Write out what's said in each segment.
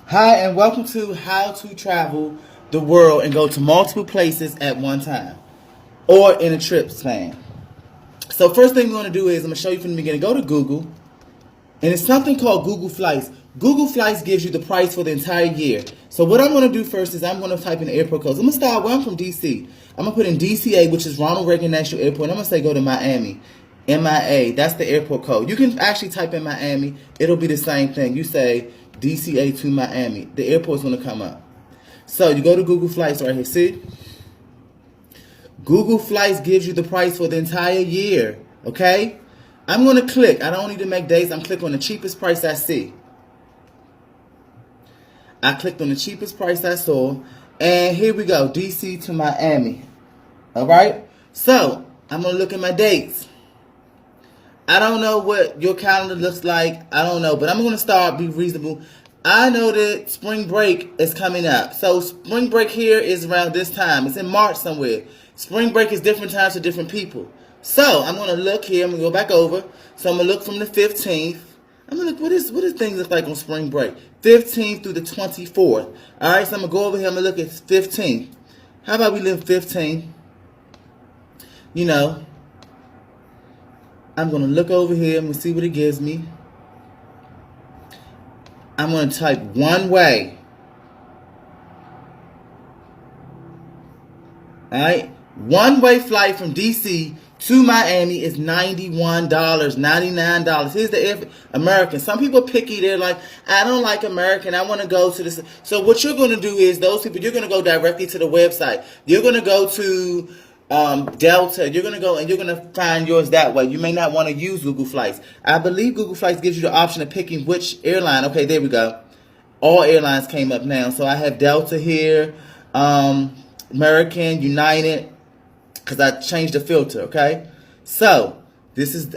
Hi, and welcome to How to Travel the World and Go to Multiple Places at one time or in a trip span. So, first thing we're going to do is I'm going to show you from the beginning. Go to Google, and it's something called Google Flights. Google Flights gives you the price for the entire year. So, what I'm going to do first is I'm going to type in the airport codes. I'm going to start where I'm from, DC. I'm going to put in DCA, which is Ronald Reagan National Airport. I'm going to say go to Miami. MIA, that's the airport code. You can actually type in Miami. It'll be the same thing. You say DCA to Miami. The airport's going to come up. So you go to Google Flights right here. See? Google Flights gives you the price for the entire year. Okay? I'm going to click. I don't need to make dates. I'm clicking on the cheapest price I see. I clicked on the cheapest price I saw. And here we go. DC to Miami. Alright? So, I'm going to look at my dates. I don't know what your calendar looks like. I don't know. But I'm going to start be reasonable. I know that spring break is coming up. So spring break here is around this time. It's in March somewhere. Spring break is different times for different people. So I'm going to look here. I'm going to go back over. So I'm going to look from the 15th. I'm going to look, what does things look like on spring break? 15th through the 24th. All right, so I'm going to go over here. I'm going to look at 15th. How about we live 15th? You know. I'm going to look over here. I'm going to see what it gives me. I'm going to type one way. Alright? One way flight from DC to Miami is $91, $99. Here's the American. Some people are picky. They're like, I don't like American. I want to go to this. So what you're going to do is those people, you're going to go directly to the website. You're going to go to Delta. You're going to go and you're going to find yours that way. You may not want to use Google Flights. I believe Google Flights gives you the option of picking which airline. Okay, there we go. All airlines came up now. So I have Delta here, American, United, because I changed the filter, okay? So this is,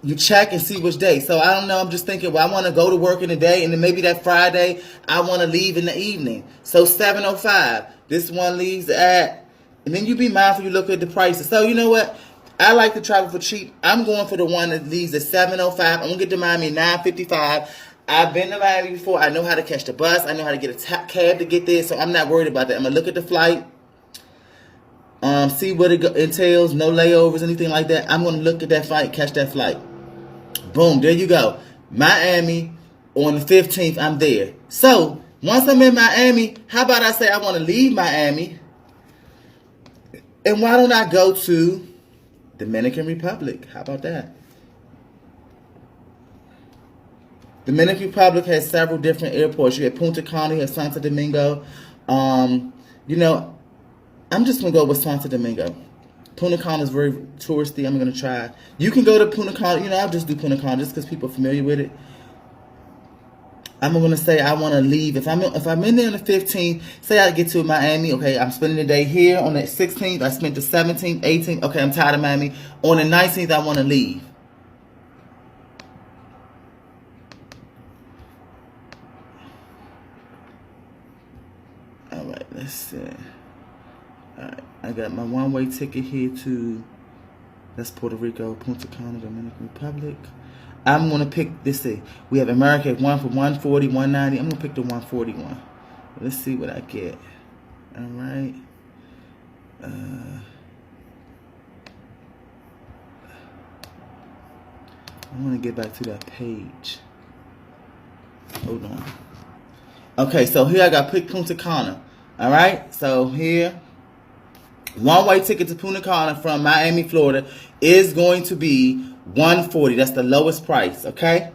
you check and see which day. So I don't know. I'm just thinking, well, I want to go to work in the day, and then maybe that Friday I want to leave in the evening. So 7:05. This one leaves at. And then you be mindful, you look at the prices. So you know what? I like to travel for cheap. I'm going for the one that leaves at 7:05. I'm going to get to Miami at 9:55. I've been to Miami before. I know how to catch the bus. I know how to get a cab to get there. So I'm not worried about that. I'm going to look at the flight. See what it entails. No layovers, anything like that. I'm going to look at that flight, catch that flight. Boom. There you go. Miami on the 15th. I'm there. So once I'm in Miami, how about I say I want to leave Miami? And why don't I go to Dominican Republic? How about that? Dominican Republic has several different airports. You have Punta Cana, you have Santo Domingo. You know, I'm just going to go with Santo Domingo. Punta Cana is very touristy. I'm going to try. You can go to Punta Cana. You know, I'll just do Punta Cana just because people are familiar with it. I'm going to say I want to leave. If I'm in there on the 15th, say I get to Miami, okay, I'm spending the day here. On the 16th, I spent the 17th, 18th, okay, I'm tired of Miami. On the 19th, I want to leave. All right, let's see. All right, I got my one-way ticket here to, that's Puerto Rico, Punta Cana, Dominican Republic. I'm going to pick this. We have America one for 140, 190. I'm going to pick the 141. Let's see what I get. All right. I want to get back to that page. Hold on. Okay, so here I got pick Punta Cana. All right. So here, one-way ticket to Punta Cana from Miami, Florida is going to be $140. That's the lowest price, okay?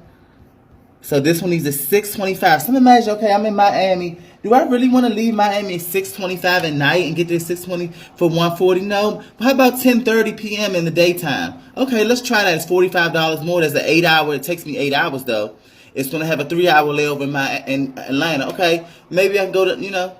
So this one needs a $625. So imagine, okay, I'm in Miami. Do I really want to leave Miami at $625 at night and get there $620 for $140? No. How about 10:30 p.m. in the daytime? Okay, let's try that. It's $45 more. That's an 8-hour. It takes me 8 hours though. It's going to have a 3-hour layover in Atlanta. Okay, maybe I can go to, you know,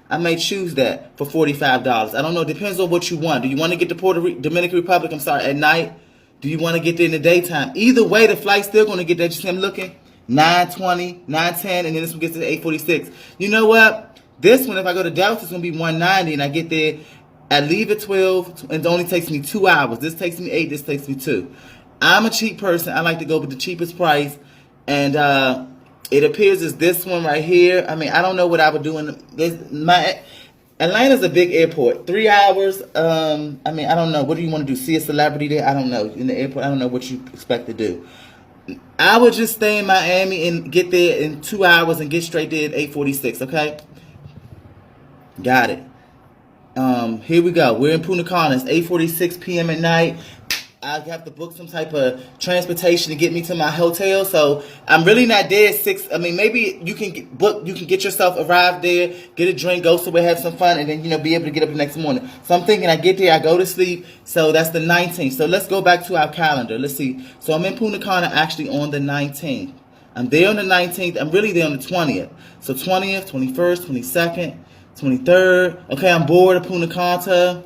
I may choose that for $45. I don't know. It depends on what you want. Do you want to get to Dominican Republic, at night? Do you want to get there in the daytime? Either way, the flight's still going to get there. Just him looking. 9:20, 9:10, and then this one gets to 8:46. You know what? This one, if I go to Dallas, it's going to be 190, and I get there. I leave at 12, and it only takes me 2 hours. This takes me 8. This takes me 2. I'm a cheap person. I like to go with the cheapest price, and It appears it's this one right here. I mean, I don't know what I would do in this. Atlanta's a big airport. 3 hours. I mean, I don't know. What do you want to do? See a celebrity there? I don't know. In the airport, I don't know what you expect to do. I would just stay in Miami and get there in 2 hours and get straight there at 8:46. Okay, got it. Here we go. We're in Punta Cana. It's 8:46 p.m. at night. I have to book some type of transportation to get me to my hotel. So I'm really not there at 6. I mean, maybe you can get yourself arrived there, get a drink, go somewhere, have some fun, and then, be able to get up the next morning. So I'm thinking I get there, I go to sleep. So that's the 19th. So let's go back to our calendar. Let's see. So I'm in Punta Cana actually on the 19th. I'm there on the 19th. I'm really there on the 20th. So 20th, 21st, 22nd, 23rd. Okay, I'm bored of Punta Cana.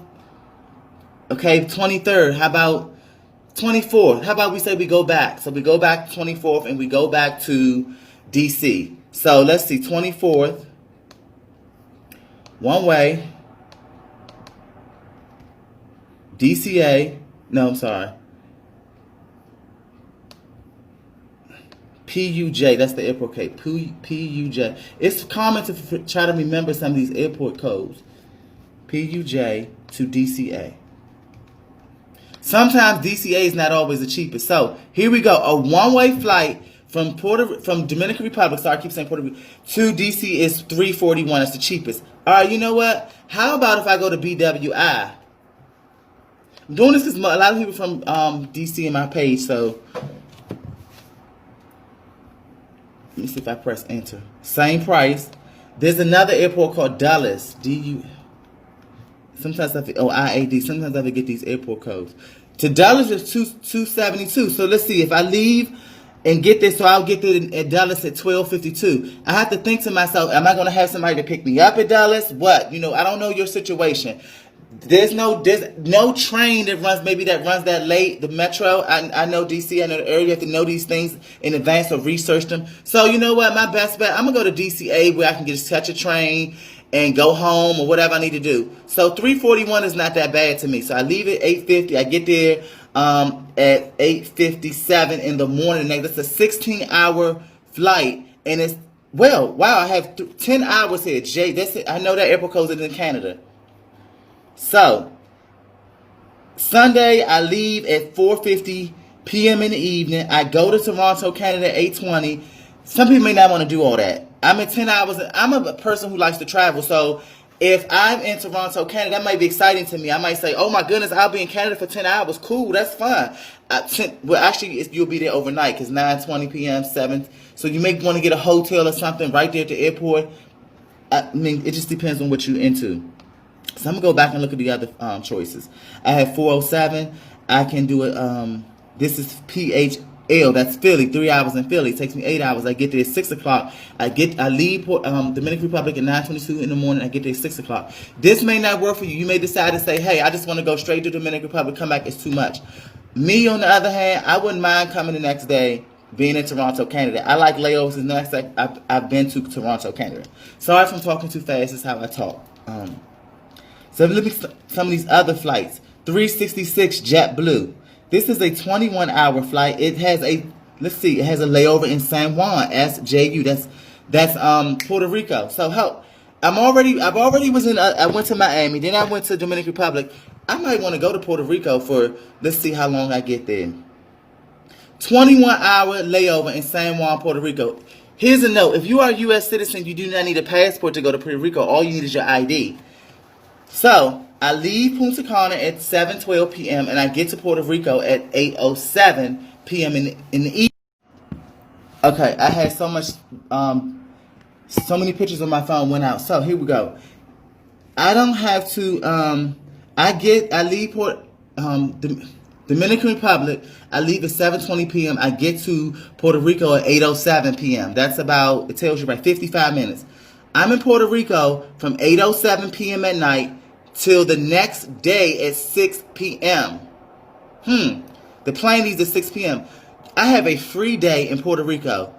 Okay, 23rd. How about 24th? How about we say we go back? So we go back 24th and we go back to DC. So let's see, 24th, one way, DCA, no, I'm sorry, PUJ, that's the airport code, PUJ. It's common to try to remember some of these airport codes. PUJ to DCA. Sometimes DCA is not always the cheapest. So here we go. A one-way flight from Dominican Republic, sorry, I keep saying Puerto Rico, to DC is $341. It's the cheapest. All right, you know what? How about if I go to BWI? I'm doing this because a lot of people from DC in my page. So let me see if I press enter. Same price. There's another airport called Dulles. Sometimes IAD. Sometimes I forget these airport codes. To Dulles is $272. So let's see if I leave and get there. So I'll get there at Dulles at 12:52. I have to think to myself, am I going to have somebody to pick me up at Dulles? What? I don't know your situation. There's no train that runs that late. The metro. I know DC. I know the area. You have to know these things in advance or research them. So you know what? My best bet. I'm gonna go to DCA where I can just catch a train and go home or whatever I need to do. So $341 is not that bad to me. So I leave at 8:50. I get there at 8:57 in the morning. That's a 16-hour flight, and it's wow. I have 10 hours here. I know that airport code is in Canada. So Sunday I leave at 4:50 p.m. in the evening. I go to Toronto, Canada at 8:20. Some people may not want to do all that. I'm in 10 hours. I'm a person who likes to travel. So if I'm in Toronto, Canada, that might be exciting to me. I might say, oh my goodness, I'll be in Canada for 10 hours. Cool, that's fun. Well, actually, you'll be there overnight because 9:20 p.m., 7th. So you may want to get a hotel or something right there at the airport. I mean, it just depends on what you're into. So I'm going to go back and look at the other choices. I have 407. I can do it. This is PHL. That's Philly. 3 hours in Philly. It takes me 8 hours. I get there at 6 o'clock. I leave Dominican Republic at 9:22 in the morning. I get there at 6 o'clock. This may not work for you. You may decide to say, hey, I just want to go straight to Dominican Republic. Come back. It's too much. Me, on the other hand, I wouldn't mind coming the next day, being in Toronto, Canada. I like layovers. And next I've been to Toronto, Canada. Sorry if I'm talking too fast. That's how I talk. So look at some of these other flights. 366 JetBlue. This is a 21-hour flight. It has a layover in San Juan, SJU. That's Puerto Rico. So I went to Miami, then I went to Dominican Republic. I might want to go to Puerto Rico let's see how long I get there. 21-hour layover in San Juan, Puerto Rico. Here's a note. If you are a U.S. citizen, you do not need a passport to go to Puerto Rico. All you need is your ID. So I leave Punta Cana at 7:12 p.m. and I get to Puerto Rico at 8:07 p.m. in the evening. Okay, I had so many pictures on my phone went out. So here we go. I don't have to. I leave Dominican Republic. I leave at 7:20 p.m. I get to Puerto Rico at 8:07 p.m. That's about, it tells you about 55 minutes. I'm in Puerto Rico from 8:07 p.m. at night till the next day at 6 p.m. The plane leaves at 6 p.m. I have a free day in Puerto Rico.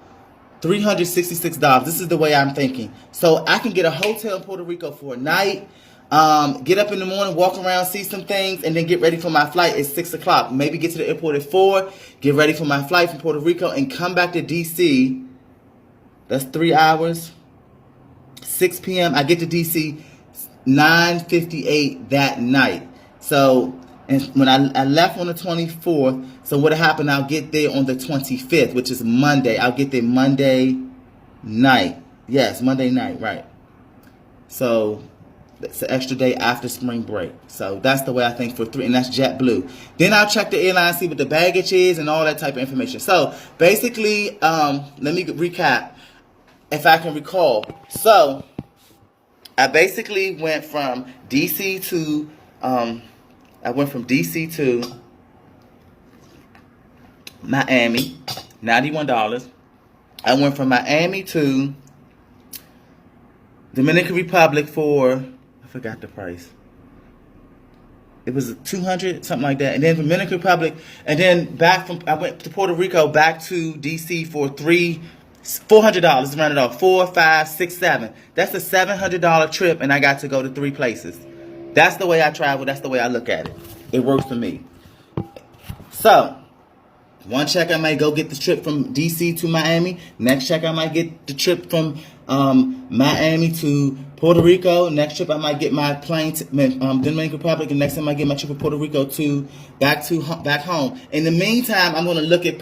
$366. This is the way I'm thinking. So I can get a hotel in Puerto Rico for a night, get up in the morning, walk around, see some things, and then get ready for my flight at 6 o'clock. Maybe get to the airport at 4, get ready for my flight from Puerto Rico, and come back to D.C. That's 3 hours. 6 p.m. I get to DC 9:58 that night. So, and when I left on the 24th, so what happened, I'll get there on the 25th, which is Monday. I'll get there Monday night. Yes, Monday night, right. So, it's an extra day after spring break. So, that's the way I think for 3, and that's JetBlue. Then I'll check the airline, see what the baggage is, and all that type of information. So, basically, let me recap, if I can recall. So, I basically went from DC to Miami, $91. I went from Miami to Dominican Republic for, I forgot the price. It was $200, something like that. And then Dominican Republic, and then I went to Puerto Rico, back to DC for $400, round it off. 4, 5, 6, 7. That's a $700 trip, and I got to go to 3 places. That's the way I travel. That's the way I look at it. It works for me. So, one check I might go get the trip from DC to Miami. Next check I might get the trip from Miami to Puerto Rico. Next trip I might get my plane to Dominican Republic. And next time I get my trip from Puerto Rico back home. In the meantime, I'm going to look at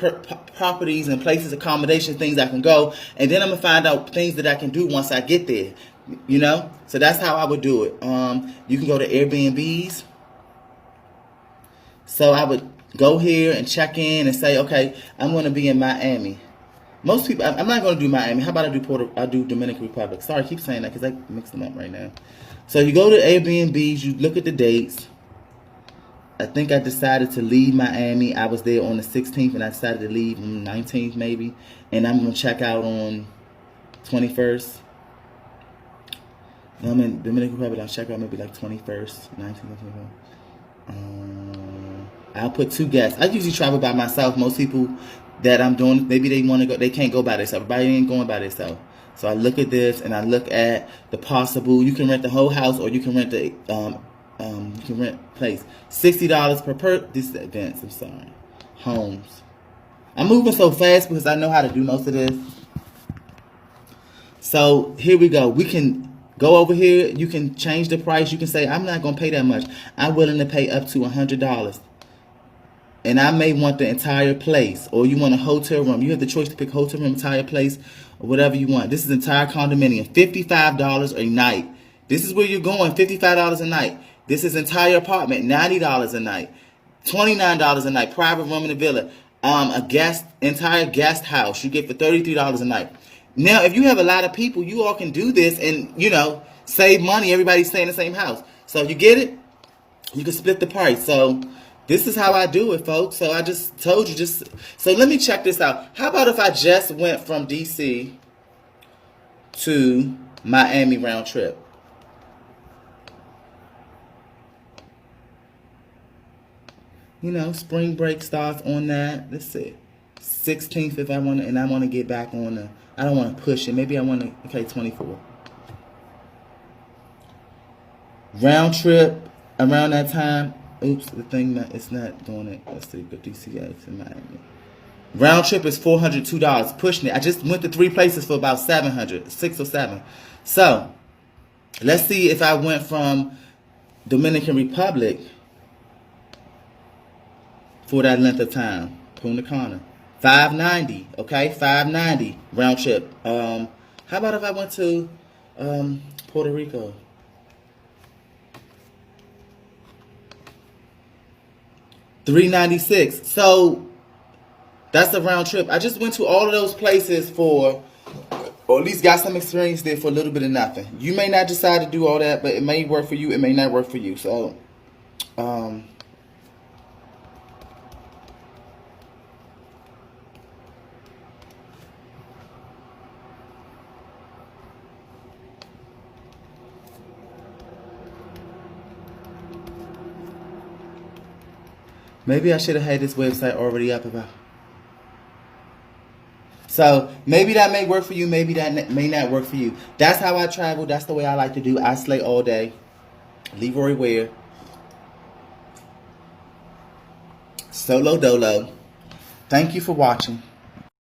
properties and places, accommodations, things I can go. And then I'm going to find out things that I can do once I get there. You know? So that's how I would do it. You can go to Airbnbs. So I would go here and check in and say, okay, I'm going to be in Miami. Most people, I'm not going to do Miami. How about I do Dominican Republic? Sorry, I keep saying that because I mix them up right now. So you go to Airbnbs, you look at the dates. I think I decided to leave Miami. I was there on the 16th, and I decided to leave on the 19th maybe. And I'm going to check out on 21st. I'm in Dominican Republic. I'll check out maybe like 21st, 19th, 21st. I'll put 2 guests. I usually travel by myself. Most people that I'm doing, maybe they want to go, they can't go by themselves. Everybody ain't going by themselves. So I look at this and I look at the possible. You can rent the whole house, or you can rent the place. $60 per this is advanced. I'm sorry. Homes. I'm moving so fast because I know how to do most of this. So here we go. We can go over here. You can change the price. You can say, I'm not going to pay that much. I'm willing to pay up to $100. And I may want the entire place, or you want a hotel room. You have the choice to pick hotel room, entire place, or whatever you want. This is entire condominium, $55 a night. This is where you're going, $55 a night. This is entire apartment, $90 a night, $29 a night. Private room in the villa, entire guest house you get for $33 a night. Now, if you have a lot of people, you all can do this and save money. Everybody's staying in the same house, so you get it. You can split the price. So this is how I do it, folks. So I just told you. So let me check this out. How about if I just went from DC to Miami round trip? Spring break starts on that. Let's see, 16th if I want to, and I want to get back on the. I don't want to push it. Maybe I want to. Okay, 24. Round trip around that time. Oops, the thing that it's not doing it. Let's see, go DCX in Miami. Round trip is $402. Pushing it. I just went to 3 places for about $700, 6 or 7. So let's see if I went from Dominican Republic for that length of time. Punta Cana, $590. Okay, $590 round trip. How about if I went to Puerto Rico? $396. So that's a round trip. I just went to all of those places or at least got some experience there for a little bit of nothing. You may not decide to do all that, but it may work for you. It may not work for you. So, maybe I should have had this website already up about. So maybe that may work for you. Maybe that may not work for you. That's how I travel. That's the way I like to do. I slay all day. Leroy Ware. Solo Dolo. Thank you for watching.